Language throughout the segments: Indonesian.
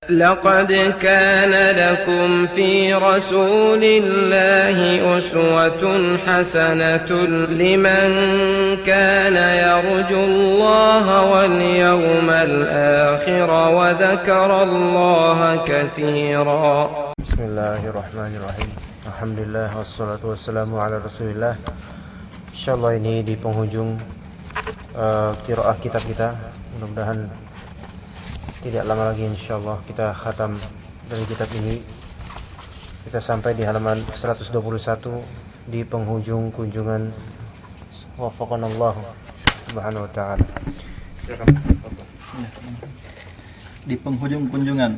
لقد كان لكم في رسول الله أسوة حسنة لمن كان يرجو الله واليوم الآخر وذكر الله كثيرا. بسم الله الرحمن الرحيم. Alhamdulillah wassalatu wassalamu ala Rasulillah. Insyaallah ini di penghujung qiraah kitab kita. Mudah-mudahan tidak lama lagi insyaallah kita khatam dari kitab ini. Kita sampai di halaman 121 di penghujung kunjungan wafaqanallah subhanahu wa ta'ala. Silakan. Di penghujung kunjungan,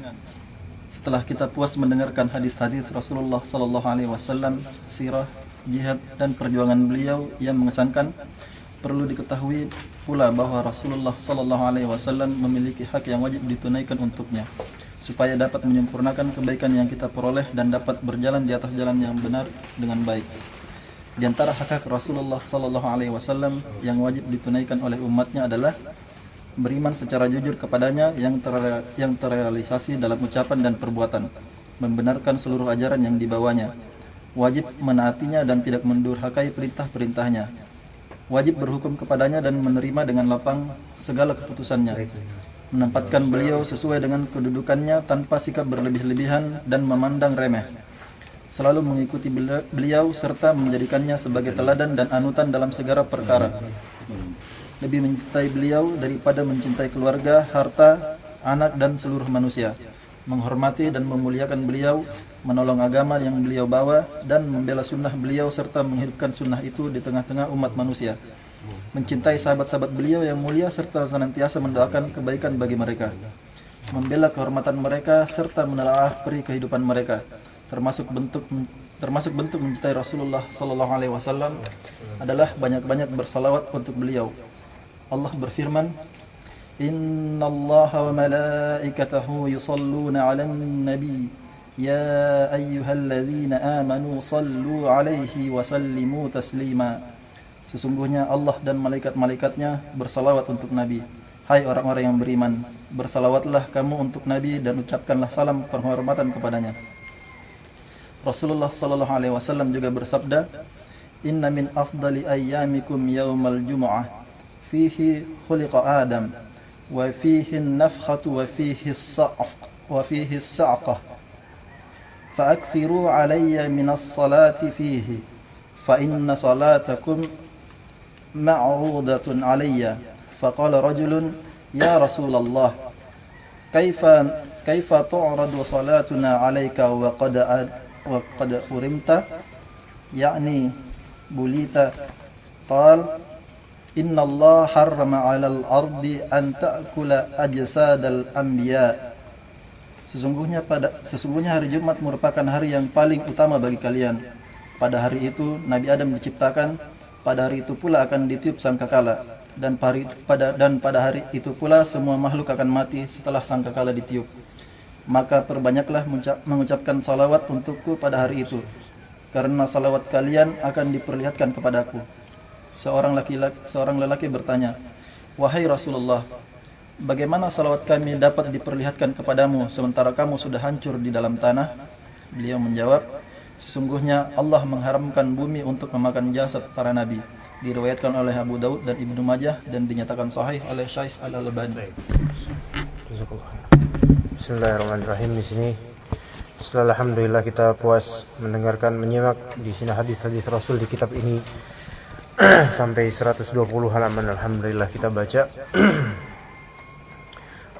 setelah kita puas mendengarkan hadis-hadis Rasulullah sallallahu alaihi wasallam, sirah, jihad dan perjuangan beliau yang mengesankan, perlu diketahui pula bahwa Rasulullah sallallahu alaihi wasallam memiliki hak yang wajib ditunaikan untuknya supaya dapat menyempurnakan kebaikan yang kita peroleh dan dapat berjalan di atas jalan yang benar dengan baik. Di antara hak Rasulullah sallallahu alaihi wasallam yang wajib ditunaikan oleh umatnya adalah beriman secara jujur kepadanya yang terrealisasi dalam ucapan dan perbuatan, membenarkan seluruh ajaran yang dibawanya, wajib menaatinya dan tidak mendurhakai perintah-perintahnya, wajib berhukum kepadanya dan menerima dengan lapang segala keputusannya, menempatkan beliau sesuai dengan kedudukannya tanpa sikap berlebih-lebihan dan memandang remeh, selalu mengikuti beliau serta menjadikannya sebagai teladan dan anutan dalam segala perkara, lebih mencintai beliau daripada mencintai keluarga, harta, anak dan seluruh manusia, menghormati dan memuliakan beliau, menolong agama yang beliau bawa dan membela sunnah beliau serta menghidupkan sunnah itu di tengah-tengah umat manusia, mencintai sahabat-sahabat beliau yang mulia serta senantiasa mendoakan kebaikan bagi mereka, membela kehormatan mereka serta menelaah peri kehidupan mereka, termasuk bentuk mencintai Rasulullah sallallahu alaihi wasallam adalah banyak-banyak bersalawat untuk beliau. Allah berfirman, Innallaha wa malaikatahu yusalluna 'alan nabi ya ayyuhalladzina amanu sallu 'alaihi wa sallimu taslima. Sesungguhnya Allah dan malaikat-malaikatnya bersalawat untuk Nabi. Hai orang-orang yang beriman, bersalawatlah kamu untuk Nabi dan ucapkanlah salam penghormatan kepadanya. Rasulullah sallallahu alaihi wasallam juga bersabda, Inna min afdali ayyamikum yaumal jumu'ah fihi khuliqa Adam wa fihi an-nafkhatu wa fihi as-sa'qah fa'aksiru alayya minas salati fihi fa inna salatakum ma'rudatun alayya. Faqala rajulun ya Rasulullah kaifa tu'radu salatuna alayka wa qad hurimta ya'ni bulita. Qal Inna Allah harrama 'alal ardi an ta'kula ajsadal anbiya. Sesungguhnya hari Jumat merupakan hari yang paling utama bagi kalian. Pada hari itu Nabi Adam diciptakan, pada hari itu pula akan ditiup sangkakala, dan pada hari itu pula semua makhluk akan mati setelah sangkakala ditiup. Maka perbanyaklah mengucapkan salawat untukku pada hari itu, karena salawat kalian akan diperlihatkan kepadaku. Seorang lelaki bertanya, wahai Rasulullah, bagaimana salawat kami dapat diperlihatkan kepadamu sementara kamu sudah hancur di dalam tanah? Beliau menjawab, sesungguhnya Allah mengharamkan bumi untuk memakan jasad para nabi. Diriwayatkan oleh Abu Daud dan Ibnu Majah dan dinyatakan sahih oleh Syekh Al-Albani. Bismillahirrahmanirrahim. Di sini setelah alhamdulillah kita puas menyimak di sini hadis-hadis Rasul di kitab ini sampai 120 halaman. Alhamdulillah kita baca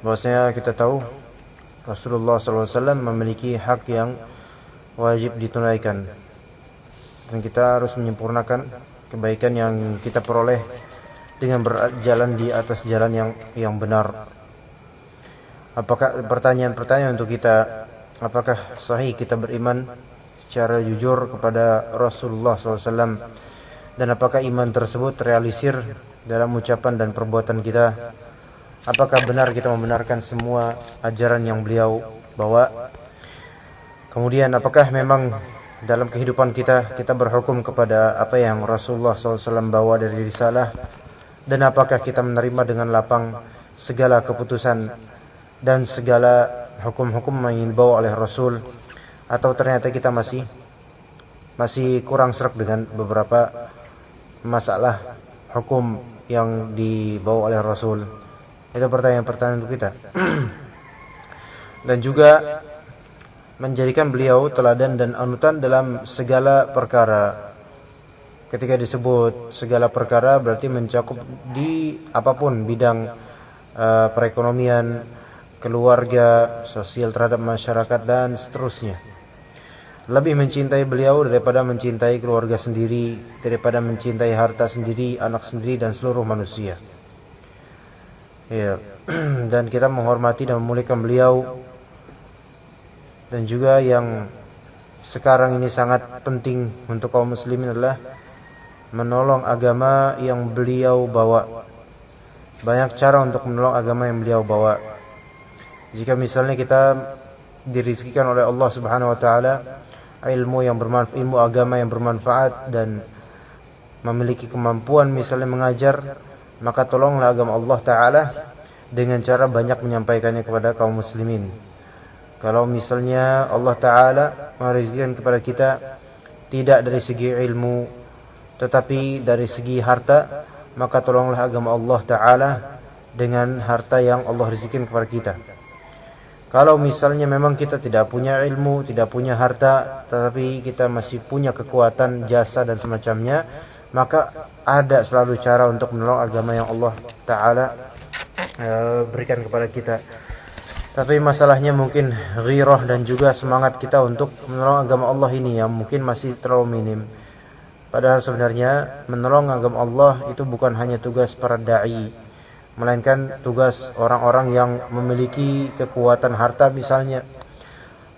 bahwasanya kita tahu Rasulullah SAW memiliki hak yang wajib ditunaikan dan kita harus menyempurnakan kebaikan yang kita peroleh dengan berjalan di atas jalan yang benar. Apakah pertanyaan untuk kita, apakah sahih kita beriman secara jujur kepada Rasulullah SAW, dan apakah iman tersebut terrealisir dalam ucapan dan perbuatan kita? Apakah benar kita membenarkan semua ajaran yang beliau bawa? Kemudian apakah memang dalam kehidupan kita berhukum kepada apa yang Rasulullah SAW bawa dari risalah? Dan apakah kita menerima dengan lapang segala keputusan dan segala hukum-hukum yang dibawa oleh Rasul, atau ternyata kita masih kurang sreg dengan beberapa masalah hukum yang dibawa oleh Rasul. Itu pertanyaan-pertanyaan untuk kita. Dan juga menjadikan beliau teladan dan anutan dalam segala perkara. Ketika disebut segala perkara berarti mencakup di apapun bidang perekonomian, keluarga, sosial terhadap masyarakat dan seterusnya. Lebih mencintai beliau daripada mencintai keluarga sendiri, daripada mencintai harta sendiri, anak sendiri dan seluruh manusia. Ya. Dan kita menghormati dan memuliakan beliau. Dan juga yang sekarang ini sangat penting untuk kaum muslimin adalah menolong agama yang beliau bawa. Banyak cara untuk menolong agama yang beliau bawa. Jika misalnya kita dirizkikan oleh Allah Subhanahu wa taala ilmu yang bermanfaat, ilmu agama yang bermanfaat, dan memiliki kemampuan misalnya mengajar, maka tolonglah agama Allah taala dengan cara banyak menyampaikannya kepada kaum muslimin. Kalau misalnya Allah taala merizkikan kepada kita tidak dari segi ilmu tetapi dari segi harta, maka tolonglah agama Allah taala dengan harta yang Allah rizkikan kepada kita. Kalau misalnya memang kita tidak punya ilmu, tidak punya harta, tetapi kita masih punya kekuatan, jasa dan semacamnya, maka ada selalu cara untuk menolong agama yang Allah taala berikan kepada kita. Tapi masalahnya mungkin ghirah dan juga semangat kita untuk menolong agama Allah ini yang mungkin masih terlalu minim. Padahal sebenarnya menolong agama Allah itu bukan hanya tugas para da'i, melainkan tugas orang-orang yang memiliki kekuatan harta misalnya,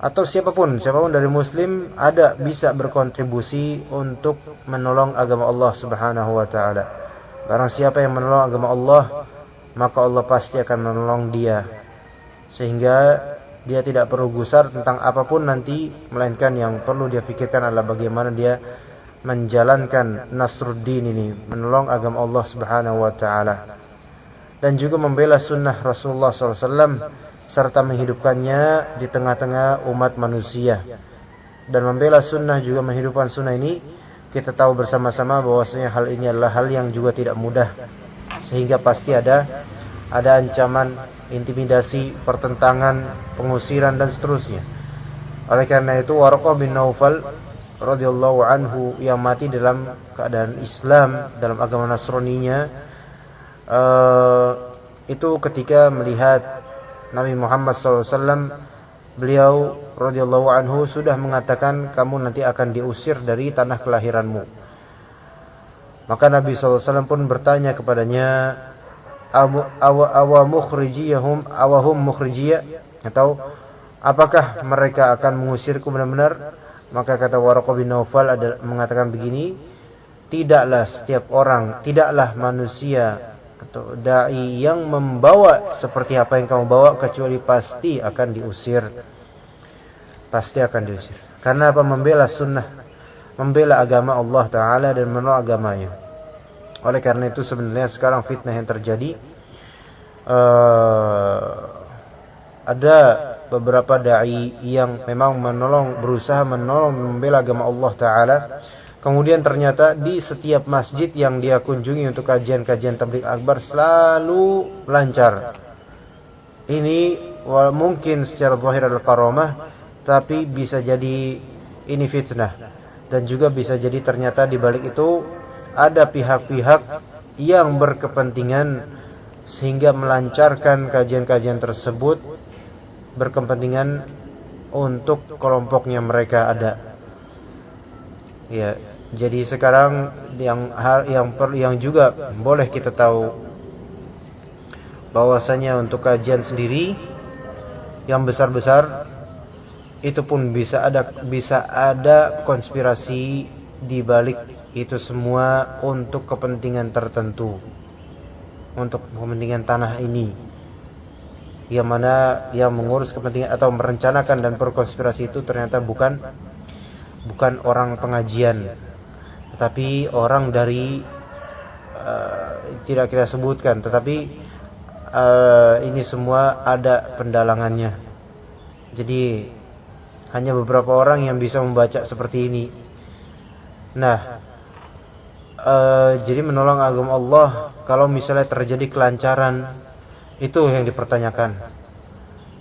atau siapapun dari muslim ada bisa berkontribusi untuk menolong agama Allah Subhanahu wa taala. Barang siapa yang menolong agama Allah, maka Allah pasti akan menolong dia, sehingga dia tidak perlu gusar tentang apapun nanti, melainkan yang perlu dia pikirkan adalah bagaimana dia menjalankan Nasruddin ini, menolong agama Allah Subhanahu wa taala, dan juga membela sunnah Rasulullah SAW serta menghidupkannya di tengah-tengah umat manusia. Dan membela sunnah juga menghidupkan sunnah ini, kita tahu bersama-sama bahwasanya hal ini adalah hal yang juga tidak mudah, sehingga pasti ada ancaman, intimidasi, pertentangan, pengusiran dan seterusnya. Oleh karena itu Waraqah bin Naufal radhiyallahu anhu yang mati dalam keadaan Islam, dalam agama Nasraninya, itu ketika melihat Nabi Muhammad SAW, beliau radhiyallahu anhu sudah mengatakan, kamu nanti akan diusir dari tanah kelahiranmu. Maka Nabi SAW pun bertanya kepadanya, awahum mukhrijiyah, atau apakah mereka akan mengusirku benar-benar? Maka kata Waraqah bin Naufal mengatakan begini, tidaklah manusia atau dai yang membawa seperti apa yang kamu bawa, kecuali pasti akan diusir. Karena apa? Membela sunnah, membela agama Allah taala dan menolong agamanya. Oleh karena itu sebenarnya sekarang fitnah yang terjadi, ada beberapa dai yang memang berusaha menolong, membela agama Allah taala. Kemudian ternyata di setiap masjid yang dia kunjungi untuk kajian-kajian tabligh akbar selalu lancar. Ini mungkin secara zahir adalah karamah, tapi bisa jadi ini fitnah. Dan juga bisa jadi ternyata di balik itu ada pihak-pihak yang berkepentingan sehingga melancarkan kajian-kajian tersebut, berkepentingan untuk kelompoknya mereka ada. Ya, jadi sekarang yang juga boleh kita tahu bahwasanya untuk kajian sendiri yang besar-besar itu pun bisa ada konspirasi di balik itu semua untuk kepentingan tertentu, untuk kepentingan tanah ini, yang mana yang mengurus kepentingan atau merencanakan dan berkonspirasi itu ternyata bukan orang pengajian, tetapi orang dari tidak kita sebutkan, tetapi ini semua ada pendalangannya. Jadi hanya beberapa orang yang bisa membaca seperti ini. Nah, jadi menolong agama Allah, kalau misalnya terjadi kelancaran, itu yang dipertanyakan.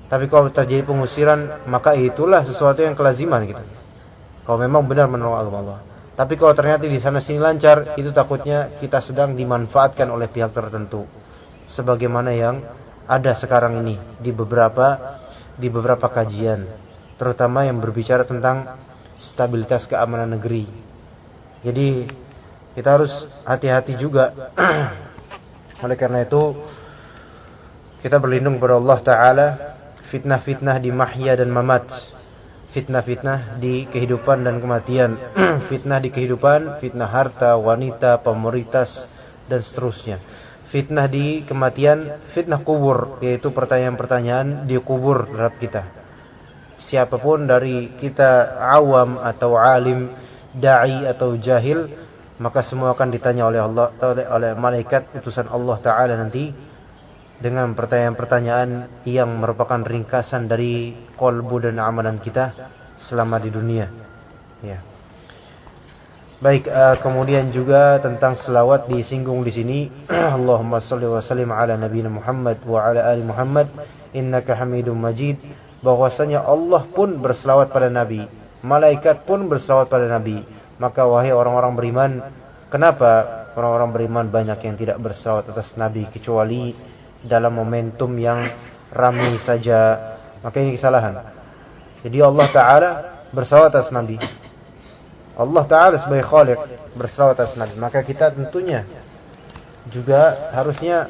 Tapi kalau terjadi pengusiran, maka itulah sesuatu yang kelaziman gitu. Kalau memang benar menolong agama Allah. Tapi kalau ternyata di sana sini lancar, itu takutnya kita sedang dimanfaatkan oleh pihak tertentu. Sebagaimana yang ada sekarang ini di beberapa kajian, terutama yang berbicara tentang stabilitas keamanan negeri. Jadi kita harus hati-hati juga. Oleh karena itu kita berlindung kepada Allah Ta'ala. Fitnah-fitnah di mahya dan mamat, fitnah-fitnah di kehidupan dan kematian, fitnah di kehidupan, fitnah harta, wanita, pamoritas, dan seterusnya. Fitnah di kematian, fitnah kubur, yaitu pertanyaan-pertanyaan di kubur terhadap kita. Siapapun dari kita, awam atau alim, da'i atau jahil, maka semua akan ditanya oleh Allah, oleh malaikat utusan Allah Ta'ala nanti, dengan pertanyaan-pertanyaan yang merupakan ringkasan dari qalbu dan amalan kita selama di dunia. Ya. Baik, kemudian juga tentang selawat disinggung di sini. Allahumma shalli wa sallim ala nabiyina Muhammad wa ala ali Muhammad innaka Hamidum Majid. Bahwasanya Allah pun berselawat pada Nabi, malaikat pun berselawat pada Nabi. Maka wahai orang-orang beriman, kenapa orang-orang beriman banyak yang tidak berselawat atas Nabi kecuali dalam momentum yang ramai saja? Maka ini kesalahan. Jadi Allah Ta'ala berselawat atas Nabi, Allah Ta'ala sebagai Khaliq berselawat atas Nabi, maka kita tentunya juga harusnya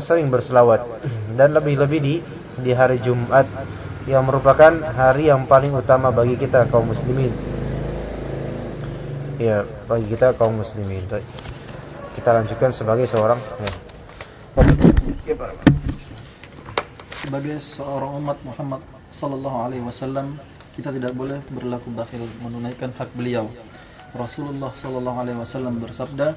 sering berselawat. Dan lebih-lebih di hari Jumat, yang merupakan hari yang paling utama bagi kita kaum muslimin. Ya, bagi kita kaum muslimin. Kita lanjutkan sebagai seorang Sebagai seorang umat Muhammad sallallahu alaihi wasallam, kita tidak boleh berlaku bakhil menunaikan hak beliau. Rasulullah sallallahu alaihi wasallam bersabda,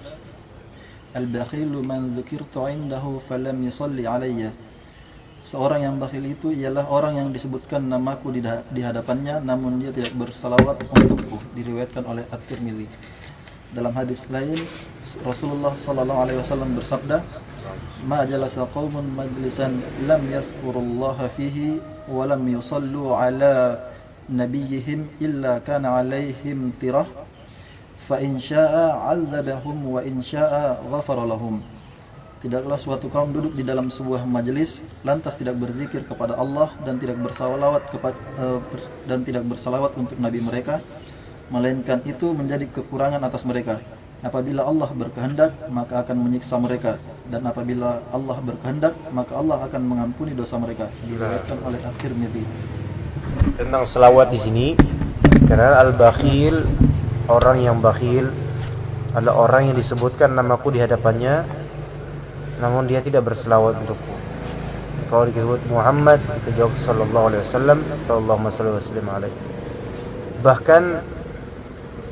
"Al-bakhilu man dzukirtu 'indahu falam yusalli 'alayya." Seorang yang bakhil itu ialah orang yang disebutkan namaku di hadapannya namun dia tidak bersalawat untukku, diriwayatkan oleh At-Tirmidzi. Dalam hadis lain, Rasulullah sallallahu alaihi wasallam bersabda, "Ma jalasa qaumun majlisan lam yazkurullaha fihi wa lam yusallu ala nabiyyihim illa kana alaihim tirah fa in syaa'a 'adzabahum wa in syaa'a ghafara lahum." Tidaklah suatu kaum duduk di dalam sebuah majelis lantas tidak berzikir kepada Allah dan tidak bersalawat untuk nabi mereka, melainkan itu menjadi kekurangan atas mereka. Apabila Allah berkehendak, maka akan menyiksa mereka, dan apabila Allah berkehendak, maka Allah akan mengampuni dosa mereka. Diriwayatkan oleh At-Tirmidzi. Tentang selawat di sini, karena al-bakhil, orang yang bakhil adalah orang yang disebutkan namaku di hadapannya, namun dia tidak berselawat untukku. Kalau disebut Muhammad, kita jawab sallallahu alaihi wasallam, Allahumma shalli wa sallim alaihi. Bahkan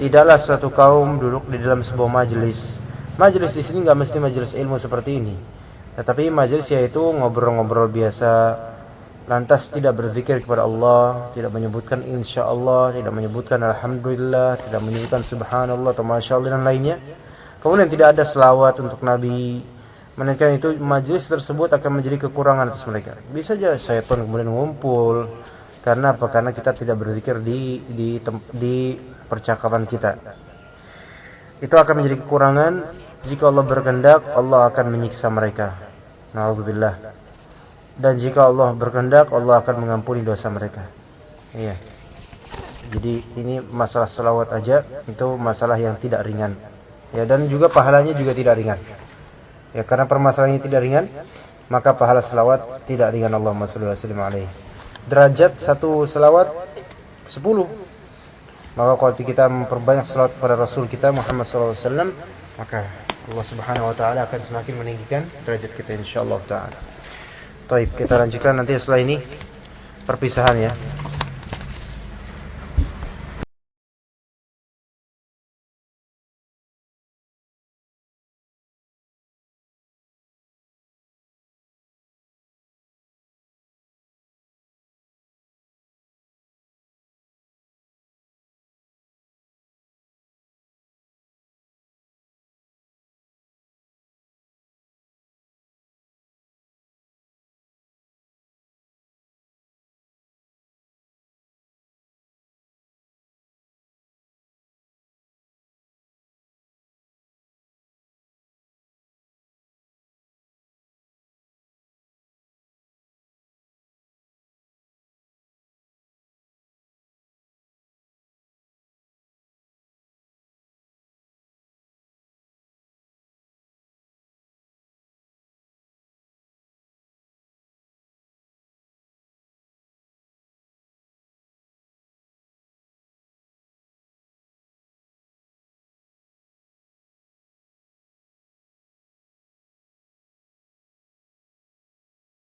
tidaklah suatu kaum duduk di dalam sebuah majelis. Majelis di sini nggak mesti majelis ilmu seperti ini, tetapi majelis yaitu ngobrol-ngobrol biasa, lantas tidak berzikir kepada Allah, tidak menyebutkan insya Allah, tidak menyebutkan alhamdulillah, tidak menyebutkan subhanallah atau masya Allah dan lainnya. Kemudian tidak ada selawat untuk Nabi, melainkan itu majelis tersebut akan menjadi kekurangan atas mereka. Bisa saja syaitan kemudian ngumpul. Karena apa? Karena kita tidak berzikir di percakapan kita. Itu akan menjadi kekurangan. Jika Allah berkehendak, Allah akan menyiksa mereka. Na'udzubillah. Dan jika Allah berkehendak, Allah akan mengampuni dosa mereka. Iya. Jadi ini masalah selawat aja, itu masalah yang tidak ringan. Ya, dan juga pahalanya juga tidak ringan. Ya, karena permasalahannya tidak ringan, maka pahala selawat tidak ringan. Allahumma shalli wa sallim alaihi. Derajat satu selawat 10. Maka kalau kita memperbanyak selawat kepada Rasul kita Muhammad SAW, maka Allah Subhanahu Wa Taala akan semakin meninggikan derajat kita insyaallah taala. Baik, kita lanjutkan nanti setelah ini perpisahan ya.